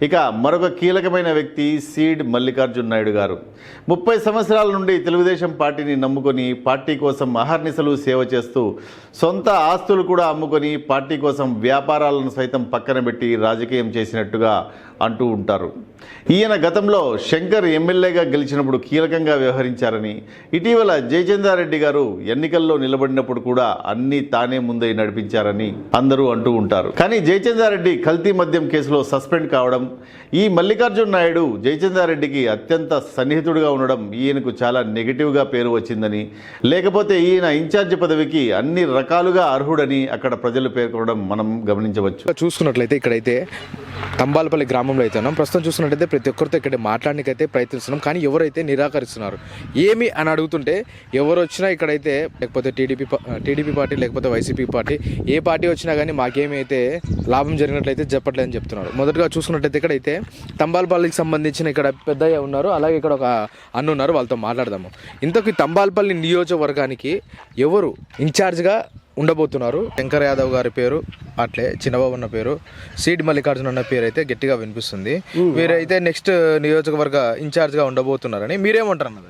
ఇక మరొక కీలకమైన వ్యక్తి సీడ్ మల్లికార్జున నాయుడు గారు 30 సంవత్సరాల నుండి తెలుగుదేశం పార్టీని నమ్ముకొని పార్టీ కోసం అహర్నిశలు సేవ చేస్తూ సొంత ఆస్తులు కూడా అమ్ముకొని పార్టీ కోసం వ్యాపారాలను సైతం పక్కన పెట్టి రాజకీయం చేసినట్టుగా అంటూ ఉంటారు. ఈయన గతంలో శంకర్ ఎమ్మెల్యేగా గెలిచినప్పుడు కీలకంగా వ్యవహరించారని, ఇటీవల జయచంద్రారెడ్డి గారు ఎన్నికల్లో నిలబడినప్పుడు కూడా అన్నీ తానే ముందే నడిపించారని అందరూ అంటూ ఉంటారు. కానీ జయచంద్రారెడ్డి కల్తీ మద్యం కేసులో సస్పెండ్ కావడం, ఈ మల్లికార్జున నాయుడు జయచంద్రారెడ్డికి అత్యంత సన్నిహితుడిగా ఉండడం ఈయనకు చాలా నెగిటివ్గా పేరు వచ్చిందని, లేకపోతే ఈయన ఇన్ఛార్జ్ పదవికి అన్ని రకాలుగా అర్హుడని అక్కడ ప్రజలు పేర్కొనడం మనం గమనించవచ్చు. చూసుకున్నట్లయితే ఇక్కడైతే తంబాలపల్లి గ్రామంలో అయితే ఉన్నాం. ప్రస్తుతం చూసుకున్నట్టయితే ప్రతి ఒక్కరితో ఇక్కడ మాట్లాడడానికైతే ప్రయత్నిస్తున్నాం. కానీ ఎవరైతే నిరాకరిస్తున్నారు ఏమి అని అడుగుతుంటే ఎవరు వచ్చినా ఇక్కడైతే లేకపోతే టీడీపీ పార్టీ లేకపోతే వైసీపీ పార్టీ ఏ పార్టీ వచ్చినా కానీ మాకేమి అయితే లాభం జరిగినట్లయితే చెప్పట్లేదని చెప్తున్నారు. మొదటగా చూసుకున్నట్టయితే ఇక్కడైతే తంబాలపల్లికి సంబంధించిన ఇక్కడ పెద్దయ్య ఉన్నారు, అలాగే ఇక్కడ ఒక అన్న ఉన్నారు, వాళ్ళతో మాట్లాడదాము. ఇంతకీ తంబాలపల్లి నియోజకవర్గానికి ఎవరు ఇన్ఛార్జ్గా ఉండబోతున్నారు? శంకర్ యాదవ్ గారి పేరు, అట్లే చిన్నబాబు అన్న పేరు, సీడ్ మల్లికార్జున అన్న పేరు అయితే గట్టిగా వినిపిస్తుంది. మీరైతే నెక్స్ట్ నియోజకవర్గ ఇన్ఛార్జ్గా ఉండబోతున్నారని మీరేమంటారు అన్నది?